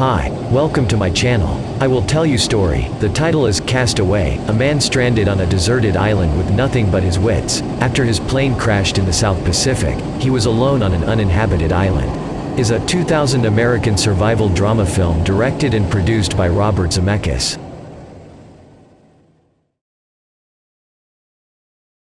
Hi, welcome to my channel. I will tell you story. The title is Cast Away, a man stranded on a deserted island with nothing but his wits. After his plane crashed in the South Pacific, he was alone on an uninhabited island. Is a 2000 American survival drama film directed and produced by Robert Zemeckis.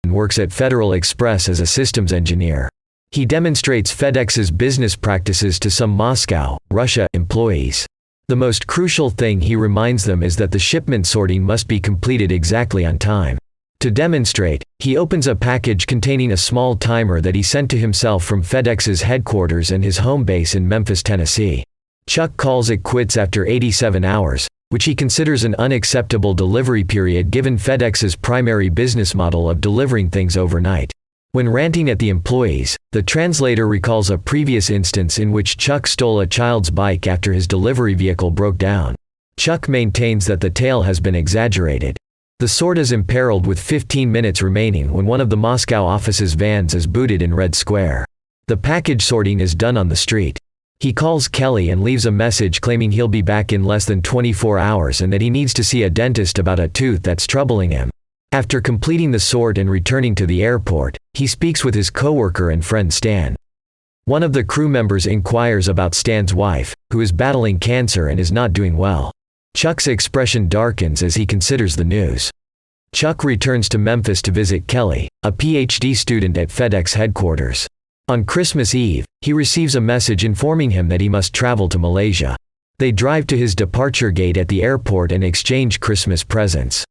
Works at Federal Express as a systems engineer. He demonstrates FedEx's business practices to some Moscow, Russia, employees. The most crucial thing he reminds them is that the shipment sorting must be completed exactly on time. To demonstrate, he opens a package containing a small timer that he sent to himself from FedEx's headquarters and his home base in Memphis, Tennessee. Chuck calls it quits after 87 hours, which he considers an unacceptable delivery period given FedEx's primary business model of delivering things overnight. When ranting at the employees, the translator recalls a previous instance in which Chuck stole a child's bike after his delivery vehicle broke down. Chuck maintains that the tale has been exaggerated. The sort is imperiled with 15 minutes remaining when one of the Moscow office's vans is booted in Red Square. The package sorting is done on the street. He calls Kelly and leaves a message claiming he'll be back in less than 24 hours and that he needs to see a dentist about a tooth that's troubling him. After completing the sort and returning to the airport, he speaks with his coworker and friend Stan. One of the crew members inquires about Stan's wife, who is battling cancer and is not doing well. Chuck's expression darkens as he considers the news. Chuck returns to Memphis to visit Kelly, a PhD student at FedEx headquarters. On Christmas Eve, he receives a message informing him that he must travel to Malaysia. They drive to his departure gate at the airport and exchange Christmas presents.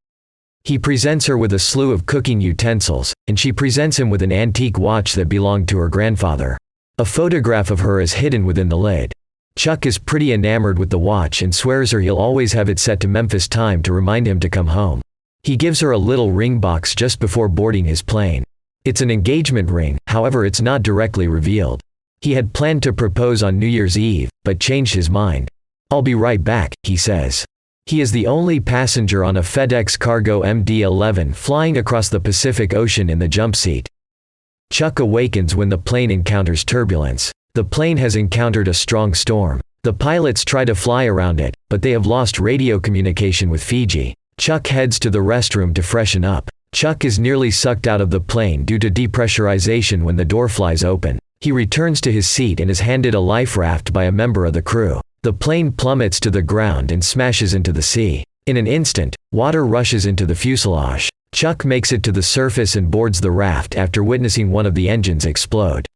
He presents her with a slew of cooking utensils, and she presents him with an antique watch that belonged to her grandfather. A photograph of her is hidden within the lid. Chuck is pretty enamored with the watch and swears her he'll always have it set to Memphis time to remind him to come home. He gives her a little ring box just before boarding his plane. It's an engagement ring, however it's not directly revealed. He had planned to propose on New Year's Eve, but changed his mind. "I'll be right back," he says. He is the only passenger on a FedEx Cargo MD-11 flying across the Pacific Ocean in the jump seat. Chuck awakens when the plane encounters turbulence. The plane has encountered a strong storm. The pilots try to fly around it, but they have lost radio communication with Fiji. Chuck heads to the restroom to freshen up. Chuck is nearly sucked out of the plane due to depressurization when the door flies open. He returns to his seat and is handed a life raft by a member of the crew. The plane plummets to the ground and smashes into the sea. In an instant, water rushes into the fuselage. Chuck makes it to the surface and boards the raft after witnessing one of the engines explode.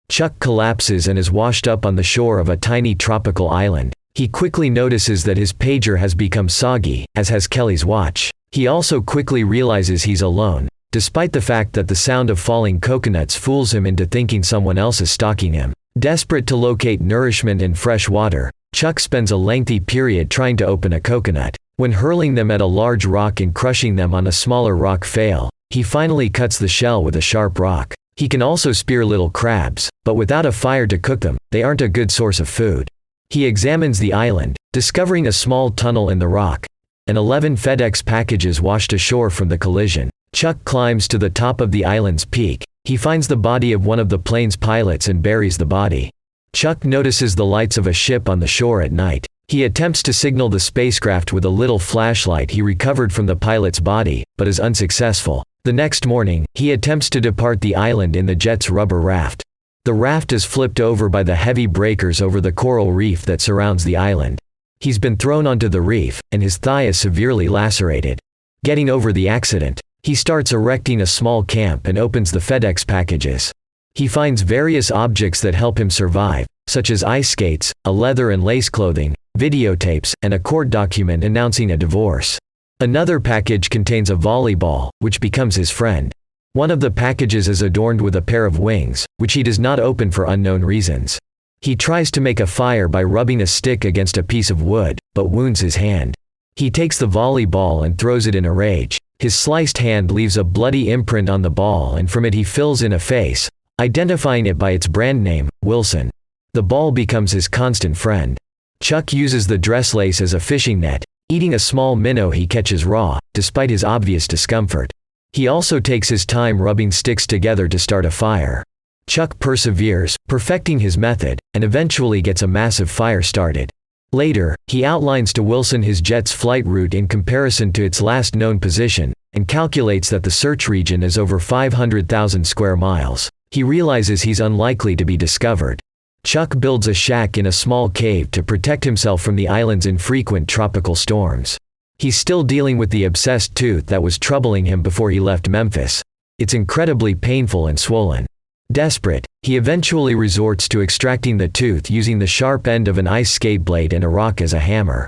Chuck collapses and is washed up on the shore of a tiny tropical island. He quickly notices that his pager has become soggy, as has Kelly's watch. He also quickly realizes he's alone, despite the fact that the sound of falling coconuts fools him into thinking someone else is stalking him. Desperate to locate nourishment and fresh water, Chuck spends a lengthy period trying to open a coconut. When hurling them at a large rock and crushing them on a smaller rock fail, he finally cuts the shell with a sharp rock. He can also spear little crabs, but without a fire to cook them, they aren't a good source of food. He examines the island, discovering a small tunnel in the rock, and 11 FedEx packages washed ashore from the collision. Chuck climbs to the top of the island's peak. He finds the body of one of the plane's pilots and buries the body. Chuck notices the lights of a ship on the shore at night. He attempts to signal the spacecraft with a little flashlight he recovered from the pilot's body, but is unsuccessful. The next morning, he attempts to depart the island in the jet's rubber raft. The raft is flipped over by the heavy breakers over the coral reef that surrounds the island. He's been thrown onto the reef, and his thigh is severely lacerated. Getting over the accident, he starts erecting a small camp and opens the FedEx packages. He finds various objects that help him survive, such as ice skates, a leather and lace clothing, videotapes, and a court document announcing a divorce. Another package contains a volleyball, which becomes his friend. One of the packages is adorned with a pair of wings, which he does not open for unknown reasons. He tries to make a fire by rubbing a stick against a piece of wood, but wounds his hand. He takes the volleyball and throws it in a rage. His sliced hand leaves a bloody imprint on the ball and from it he fills in a face, identifying it by its brand name, Wilson. The ball becomes his constant friend. Chuck uses the dress lace as a fishing net, eating a small minnow he catches raw, despite his obvious discomfort. He also takes his time rubbing sticks together to start a fire. Chuck perseveres, perfecting his method, and eventually gets a massive fire started. Later, he outlines to Wilson his jet's flight route in comparison to its last known position, and calculates that the search region is over 500,000 square miles. He realizes he's unlikely to be discovered. Chuck builds a shack in a small cave to protect himself from the island's infrequent tropical storms. He's still dealing with the obsessed tooth that was troubling him before he left Memphis. It's incredibly painful and swollen. Desperate, he eventually resorts to extracting the tooth using the sharp end of an ice skate blade and a rock as a hammer.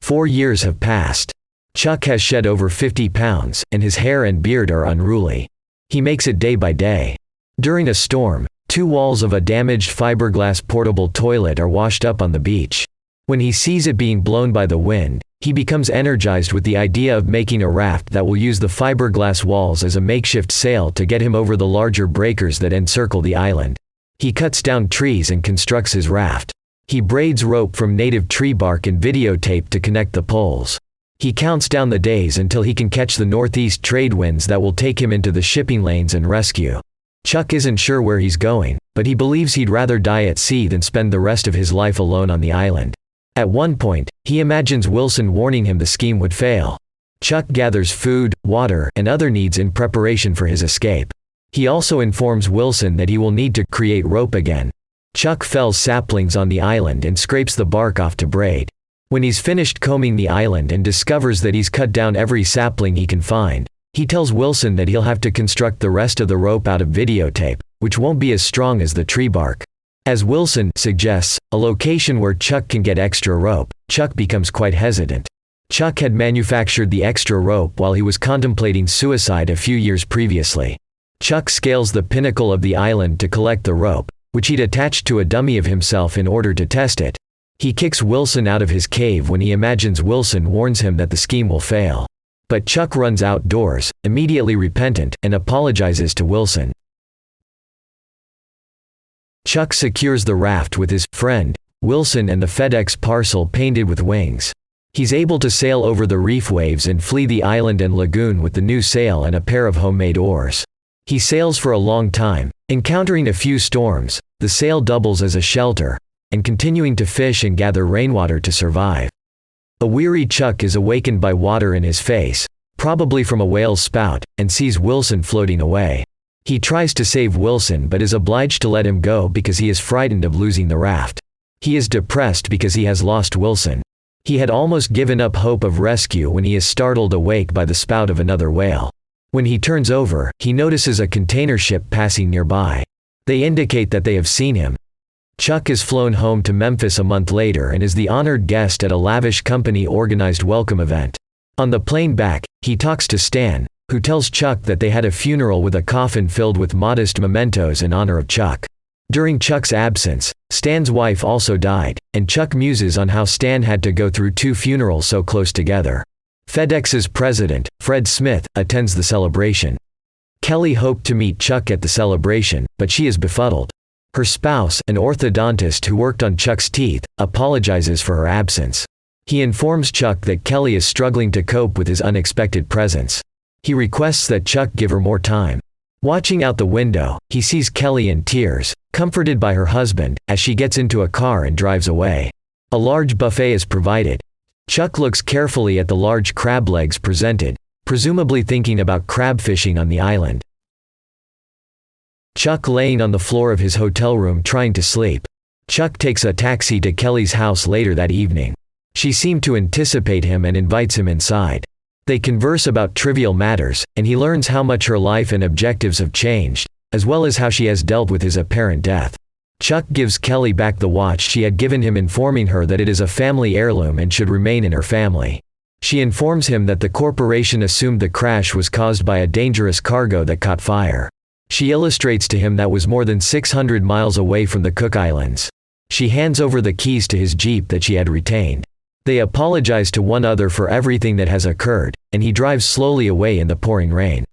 4 years have passed. Chuck has shed over 50 pounds, and his hair and beard are unruly. He makes it day by day. During a storm, 2 walls of a damaged fiberglass portable toilet are washed up on the beach. When he sees it being blown by the wind, he becomes energized with the idea of making a raft that will use the fiberglass walls as a makeshift sail to get him over the larger breakers that encircle the island. He cuts down trees and constructs his raft. He braids rope from native tree bark and videotape to connect the poles. He counts down the days until he can catch the northeast trade winds that will take him into the shipping lanes and rescue. Chuck isn't sure where he's going, but he believes he'd rather die at sea than spend the rest of his life alone on the island. At one point, he imagines Wilson warning him the scheme would fail. Chuck gathers food, water, and other needs in preparation for his escape. He also informs Wilson that he will need to create rope again. Chuck fells saplings on the island and scrapes the bark off to braid. When he's finished combing the island and discovers that he's cut down every sapling he can find, he tells Wilson that he'll have to construct the rest of the rope out of videotape, which won't be as strong as the tree bark. As Wilson suggests a location where Chuck can get extra rope, Chuck becomes quite hesitant. Chuck had manufactured the extra rope while he was contemplating suicide a few years previously. Chuck scales the pinnacle of the island to collect the rope, which he'd attached to a dummy of himself in order to test it. He kicks Wilson out of his cave when he imagines Wilson warns him that the scheme will fail. But Chuck runs outdoors, immediately repentant, and apologizes to Wilson. Chuck secures the raft with his friend, Wilson, and the FedEx parcel painted with wings. He's able to sail over the reef waves and flee the island and lagoon with the new sail and a pair of homemade oars. He sails for a long time, encountering a few storms. The sail doubles as a shelter, and continuing to fish and gather rainwater to survive. A weary Chuck is awakened by water in his face, probably from a whale's spout, and sees Wilson floating away. He tries to save Wilson but is obliged to let him go because he is frightened of losing the raft. He is depressed because he has lost Wilson. He had almost given up hope of rescue when he is startled awake by the spout of another whale. When he turns over, he notices a container ship passing nearby. They indicate that they have seen him. Chuck is flown home to Memphis a month later and is the honored guest at a lavish company-organized welcome event. On the plane back, he talks to Stan, who tells Chuck that they had a funeral with a coffin filled with modest mementos in honor of Chuck. During Chuck's absence, Stan's wife also died, and Chuck muses on how Stan had to go through 2 funerals so close together. FedEx's president, Fred Smith, attends the celebration. Kelly hoped to meet Chuck at the celebration, but she is befuddled. Her spouse, an orthodontist who worked on Chuck's teeth, apologizes for her absence. He informs Chuck that Kelly is struggling to cope with his unexpected presence. He requests that Chuck give her more time. Watching out the window, he sees Kelly in tears, comforted by her husband, as she gets into a car and drives away. A large buffet is provided. Chuck looks carefully at the large crab legs presented, presumably thinking about crab fishing on the island. Chuck laying on the floor of his hotel room trying to sleep. Chuck takes a taxi to Kelly's house later that evening. She seemed to anticipate him and invites him inside. They converse about trivial matters, and he learns how much her life and objectives have changed, as well as how she has dealt with his apparent death. Chuck gives Kelly back the watch she had given him, informing her that it is a family heirloom and should remain in her family. She informs him that the corporation assumed the crash was caused by a dangerous cargo that caught fire. She illustrates to him that was more than 600 miles away from the Cook Islands. She hands over the keys to his Jeep that she had retained. They apologize to one another for everything that has occurred, and he drives slowly away in the pouring rain.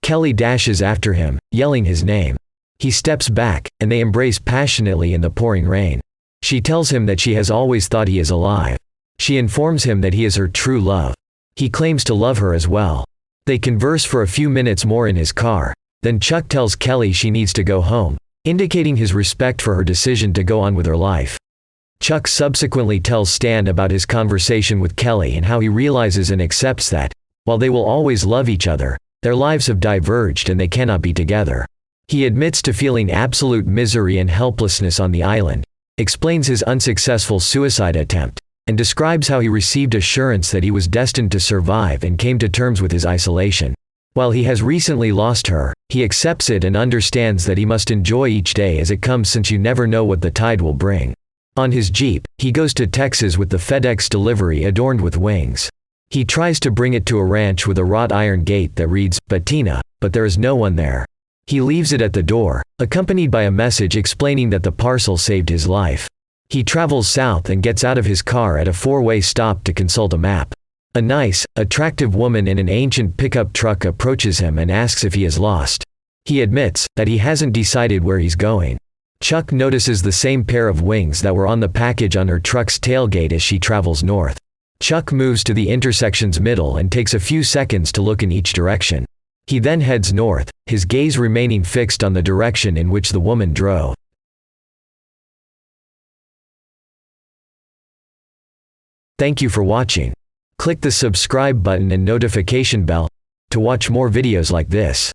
Kelly dashes after him, yelling his name. He steps back, and they embrace passionately in the pouring rain. She tells him that she has always thought he is alive. She informs him that he is her true love. He claims to love her as well. They converse for a few minutes more in his car. Then Chuck tells Kelly she needs to go home, indicating his respect for her decision to go on with her life. Chuck subsequently tells Stan about his conversation with Kelly and how he realizes and accepts that, while they will always love each other, their lives have diverged and they cannot be together. He admits to feeling absolute misery and helplessness on the island, explains his unsuccessful suicide attempt, and describes how he received assurance that he was destined to survive and came to terms with his isolation. While he has recently lost her, he accepts it and understands that he must enjoy each day as it comes since you never know what the tide will bring. On his Jeep, he goes to Texas with the FedEx delivery adorned with wings. He tries to bring it to a ranch with a wrought iron gate that reads, "Bettina," but there is no one there. He leaves it at the door, accompanied by a message explaining that the parcel saved his life. He travels south and gets out of his car at a four-way stop to consult a map. A nice, attractive woman in an ancient pickup truck approaches him and asks if he is lost. He admits that he hasn't decided where he's going. Chuck notices the same pair of wings that were on the package on her truck's tailgate as she travels north. Chuck moves to the intersection's middle and takes a few seconds to look in each direction. He then heads north, his gaze remaining fixed on the direction in which the woman drove. Thank you for watching. Click the subscribe button and notification bell to watch more videos like this.